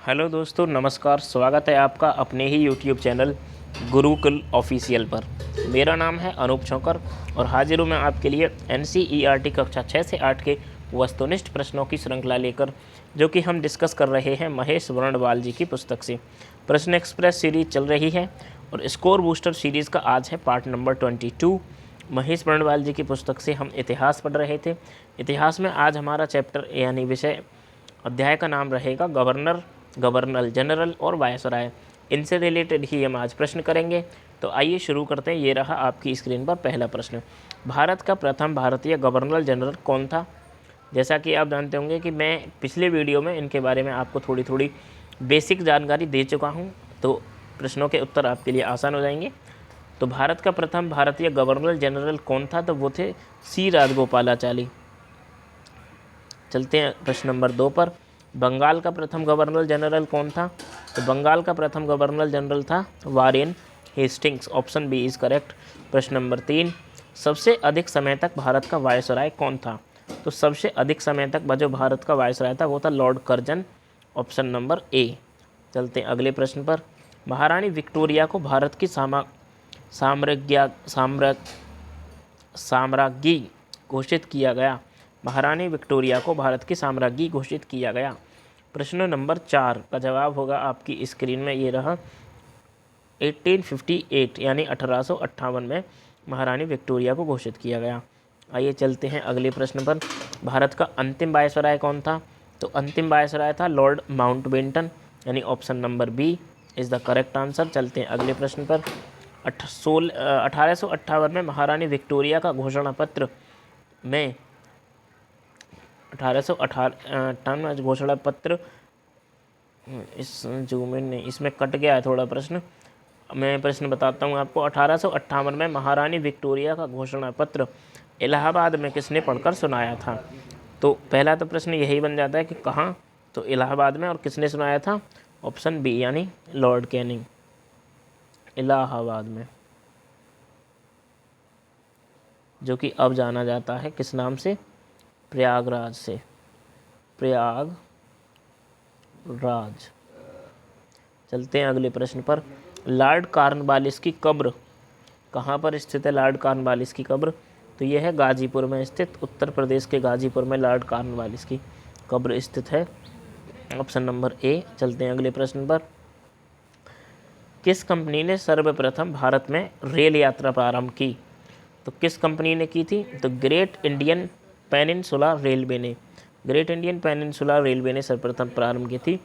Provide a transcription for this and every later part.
Hello दोस्तों, नमस्कार। स्वागत है आपका अपने ही यूट्यूब चैनल गुरुकुल ऑफिशियल पर। मेरा नाम है अनूप छोकर और हाजिर हूँ मैं आपके लिए NCERT कक्षा 6 से 8 के वस्तुनिष्ठ प्रश्नों की श्रृंखला लेकर, जो कि हम डिस्कस कर रहे हैं महेश वर्णवाल जी की पुस्तक से। प्रश्न एक्सप्रेस सीरीज चल रही है और स्कोर बूस्टर सीरीज़ का आज है पार्ट नंबर 22। महेश वर्णवाल जी की पुस्तक से हम इतिहास पढ़ रहे थे। इतिहास में आज हमारा चैप्टर यानी विषय अध्याय का नाम रहेगा गवर्नर जनरल और वायसराय। इनसे रिलेटेड ही हम आज प्रश्न करेंगे। तो आइए शुरू करते हैं। ये रहा आपकी स्क्रीन पर पहला प्रश्न। भारत का प्रथम भारतीय गवर्नर जनरल कौन था? जैसा कि आप जानते होंगे कि मैं पिछले वीडियो में इनके बारे में आपको थोड़ी थोड़ी बेसिक जानकारी दे चुका हूँ, तो प्रश्नों के उत्तर आपके लिए आसान हो जाएंगे। तो भारत का प्रथम भारतीय गवर्नर जनरल कौन था? तो वो थे सी राजगोपालाचारी। चलते हैं प्रश्न नंबर 2 पर। बंगाल का प्रथम गवर्नर जनरल कौन था? तो बंगाल का प्रथम गवर्नर जनरल था Warren Hastings. Option B is correct. प्रश्न नंबर 3, सबसे अधिक समय तक भारत का वायसराय कौन था? तो सबसे अधिक समय तक जो भारत का वायसराय था वो था लॉर्ड कर्जन। ऑप्शन नंबर ए। चलते हैं अगले प्रश्न पर। महारानी विक्टोरिया को भारत की साम्राज्ञी घोषित किया गया। महारानी विक्टोरिया को भारत की साम्राज्ञी घोषित किया गया। प्रश्न नंबर 4 का जवाब होगा आपकी स्क्रीन में, ये रहा 1858 यानी 1858 में महारानी विक्टोरिया को घोषित किया गया। आइए चलते हैं अगले प्रश्न पर। भारत का अंतिम वायसराय कौन था? तो अंतिम वायसराय था लॉर्ड माउंटबेटन, यानी option number B is the correct answer. चलते हैं अगले प्रश्न पर। 1858 में महारानी विक्टोरिया का घोषणा पत्र में 1858 घोषणा पत्र, इस जो मैंने इसमें कट गया है थोड़ा प्रश्न, मैं प्रश्न बताता हूँ आपको। 1858 में महारानी विक्टोरिया का घोषणा पत्र इलाहाबाद में किसने पढ़कर सुनाया था? तो पहला तो प्रश्न यही बन जाता है कि कहाँ? तो इलाहाबाद में। और किसने सुनाया था? ऑप्शन बी यानी लॉर्ड कैनिंग, इलाहाबाद में, जो कि अब जाना जाता है किस नाम से? प्रयागराज से, प्रयागराज। चलते हैं अगले प्रश्न पर। लॉर्ड कॉर्नवालिस की कब्र कहाँ पर स्थित है? लॉर्ड कॉर्नवालिस की कब्र तो यह है गाजीपुर में स्थित, उत्तर प्रदेश के गाजीपुर में लॉर्ड कॉर्नवालिस की कब्र स्थित है। ऑप्शन नंबर ए। चलते हैं अगले प्रश्न पर। किस कंपनी ने सर्वप्रथम भारत में रेल यात्रा प्रारंभ की? तो किस कंपनी ने की थी? तो ग्रेट इंडियन पेनिनसुला रेलवे ने, ग्रेट इंडियन पेनिनसुला रेलवे ने सर्वप्रथम प्रारंभ की थी।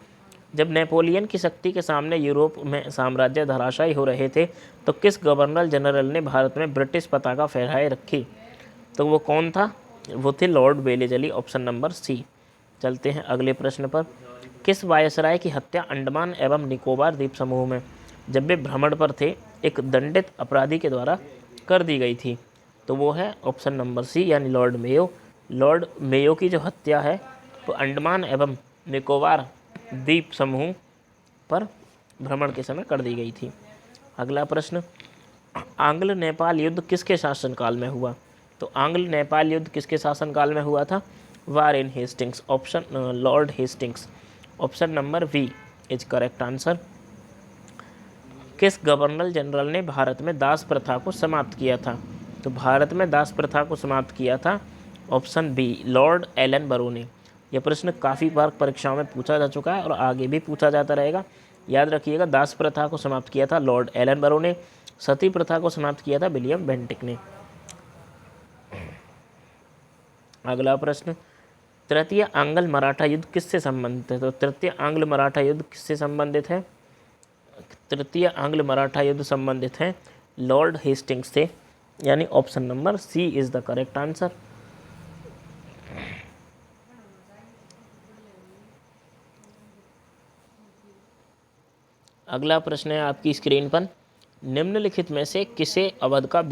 जब नेपोलियन की शक्ति के सामने यूरोप में साम्राज्य धराशायी हो रहे थे, तो किस गवर्नर जनरल ने भारत में ब्रिटिश पताका फहराए रखी? तो वो कौन था? वो थे Lord Wellesley. Option number C. चलते हैं अगले प्रश्न पर। किस वायसराय की हत्या अंडमान एवं निकोबार द्वीप समूह में जब वे भ्रमण पर थे एक दंडित अपराधी के द्वारा कर दी गई थी? तो वो है ऑप्शन नंबर सी यानी लॉर्ड मेयो। लॉर्ड मेयो की जो हत्या है वो अंडमान एवं निकोबार द्वीप समूह पर भ्रमण के समय कर दी गई थी। अगला प्रश्न। आंग्ल नेपाल युद्ध किसके शासनकाल में हुआ? तो आंग्ल नेपाल युद्ध किसके शासनकाल में हुआ था? Warren Hastings. Option Lord Hastings. Option number B is correct answer. किस गवर्नर जनरल ने भारत में दास प्रथा को समाप्त किया था? तो भारत में दास प्रथा को समाप्त किया था ऑप्शन बी लॉर्ड एलन बरो ने। यह प्रश्न काफ़ी बार परीक्षाओं में पूछा जा चुका है और आगे भी पूछा जाता रहेगा। याद रखिएगा, दास प्रथा को समाप्त किया था लॉर्ड एलन बरो ने, सती प्रथा को समाप्त किया था विलियम बेंटिक ने। अगला प्रश्न। तृतीय आंग्ल मराठा युद्ध किससे संबंधित है? तो तृतीय आंग्ल मराठा युद्ध किससे संबंधित है? तृतीय आंग्ल मराठा युद्ध संबंधित है लॉर्ड हेस्टिंग्स से, यानी option number C is the correct answer. अगला प्रश्न है आपकी स्क्रीन पर। निम्नलिखित में से अवध का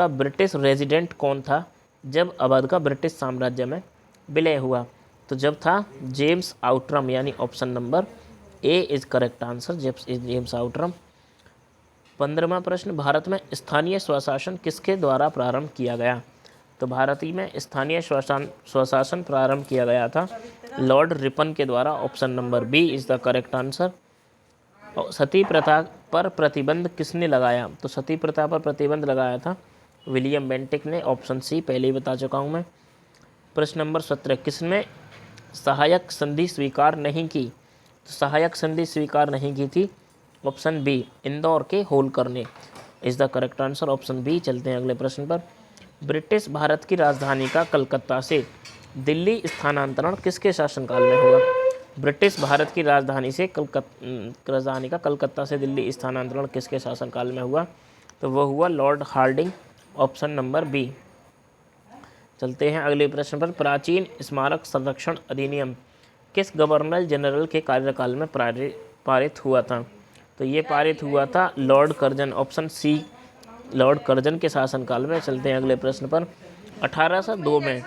ब्रिटिश रेजिडेंट कौन था जब अवध का ब्रिटिश साम्राज्य में विलय हुआ? तो जब था जेम्स आउटरम, यानी option number A is correct answer, James Outram. 15वां प्रश्न। भारत में स्थानीय स्वशासन किसके द्वारा प्रारंभ किया गया? तो भारत में स्थानीय स्वशासन प्रारंभ किया गया था लॉर्ड रिपन के द्वारा। Option number B is the correct answer. सती प्रथा पर प्रतिबंध किसने लगाया? तो सती प्रथा पर प्रतिबंध लगाया था विलियम बेंटिक ने। ऑप्शन सी पहले ही बता चुका हूँ मैं। प्रश्न नंबर 17, किसने सहायक संधि स्वीकार नहीं की? तो सहायक संधि स्वीकार नहीं की थी ऑप्शन बी इंदौर के होलकर ने is the correct answer. Option B. चलते हैं अगले प्रश्न पर। ब्रिटिश भारत की राजधानी का कलकत्ता से दिल्ली स्थानांतरण किसके शासनकाल में हुआ? ब्रिटिश भारत की राजधानी का कलकत्ता से दिल्ली स्थानांतरण किसके शासनकाल में हुआ? तो वह हुआ Lord Hardinge. Option number B. चलते हैं अगले प्रश्न पर। प्राचीन स्मारक संरक्षण अधिनियम किस गवर्नर जनरल के कार्यकाल में पारित हुआ था? तो ये पारित हुआ था lord Curzon. Option C lord Curzon के शासनकाल में। चलते हैं अगले प्रश्न पर। 1802 में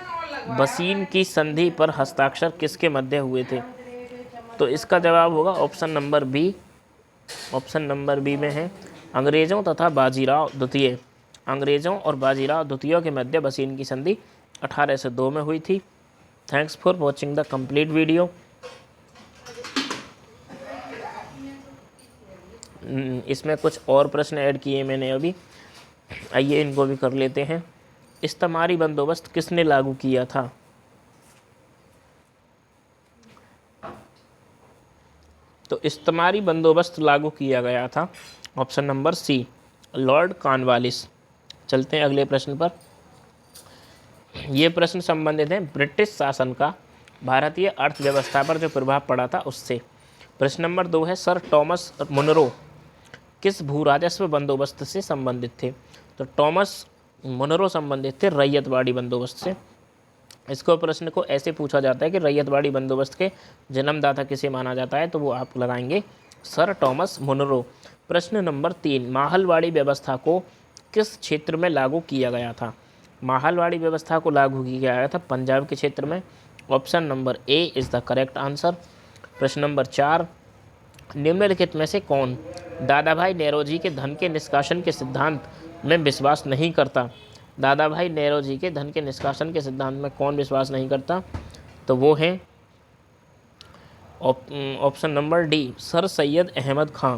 बसीन की संधि पर हस्ताक्षर किसके मध्य हुए थे? तो इसका जवाब होगा option number B. Option number B में है अंग्रेज़ों तथा बाजीराव द्वितीय। अंग्रेज़ों और बाजीराव द्वितीय के मध्य बसीन की संधि 1802 में हुई थी। Thanks for watching the complete video. इसमें कुछ और प्रश्न ऐड किए मैंने अभी, आइए इनको भी कर लेते हैं। इस्तेमारी बंदोबस्त किसने लागू किया था? तो इस्तेमारी बंदोबस्त लागू किया गया था option number C Lord Cornwallis. चलते हैं अगले प्रश्न पर। ये प्रश्न संबंधित है ब्रिटिश शासन का भारतीय अर्थव्यवस्था पर जो प्रभाव पड़ा था उससे। प्रश्न नंबर 2 है सर टॉमस मुनरो किस भू राजस्व बंदोबस्त से संबंधित थे? तो टॉमस मुनरो संबंधित थे रैयतवाड़ी बंदोबस्त से। इसको प्रश्न को ऐसे पूछा जाता है कि रैयतवाड़ी बंदोबस्त के जन्मदाता किसे माना जाता है? तो वो आप लगाएंगे सर टॉमस मुनरो। प्रश्न नंबर 3 माहलवाड़ी व्यवस्था को किस क्षेत्र में लागू किया गया था? माहलवाड़ी व्यवस्था को लागू किया गया था पंजाब के क्षेत्र में। Option number A is the correct answer. प्रश्न नंबर 4 निम्नलिखित में से कौन दादा भाई नेरोजी के धन के निष्कासन के सिद्धांत में विश्वास नहीं करता? दादा भाई नेरोजी के धन के निष्कासन के सिद्धांत में कौन विश्वास नहीं करता? तो वो है option number D sir Syed Ahmad Khan.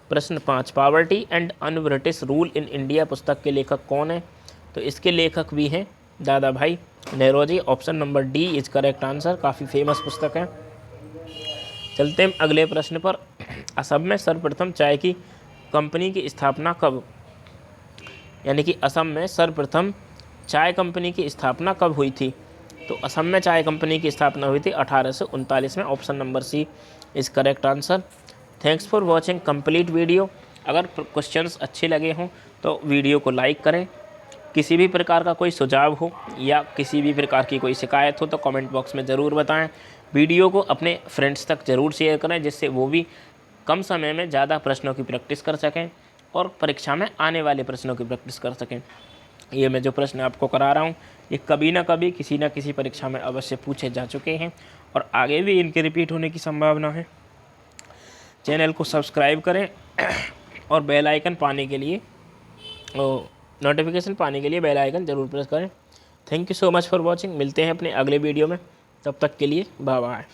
प्रश्न 5 poverty and un British rule in India पुस्तक के लेखक कौन है? तो इसके लेखक भी हैं Dadabhai Naoroji. Option number D is correct answer. काफ़ी फेमस पुस्तक है। चलते हैं अगले प्रश्न पर। असम में सर्वप्रथम चाय की कंपनी की स्थापना कब, यानी कि असम में सर्वप्रथम चाय कंपनी की स्थापना कब हुई थी? तो असम में चाय कंपनी की स्थापना हुई थी 1839 में। Option number C is correct answer. Thanks for watching complete video. अगर क्वेश्चंस अच्छे लगे हों तो वीडियो को लाइक करें। किसी भी प्रकार का कोई सुझाव हो या किसी भी प्रकार की कोई शिकायत हो तो कमेंट बॉक्स में ज़रूर बताएं। वीडियो को अपने फ्रेंड्स तक ज़रूर शेयर करें जिससे वो भी कम समय में ज़्यादा प्रश्नों की प्रैक्टिस कर सकें और परीक्षा में आने वाले प्रश्नों की प्रैक्टिस कर सकें। ये मैं जो प्रश्न आपको करा रहा हूँ ये कभी ना कभी किसी न किसी परीक्षा में अवश्य पूछे जा चुके हैं और आगे भी इनके रिपीट होने की संभावना है। चैनल को सब्सक्राइब करें और बेल आइकन पाने के लिए नोटिफिकेशन पाने के लिए बेल आइकन ज़रूर प्रेस करें। Thank you so much for watching. मिलते हैं अपने अगले वीडियो में, तब तक के लिए बाय बाय।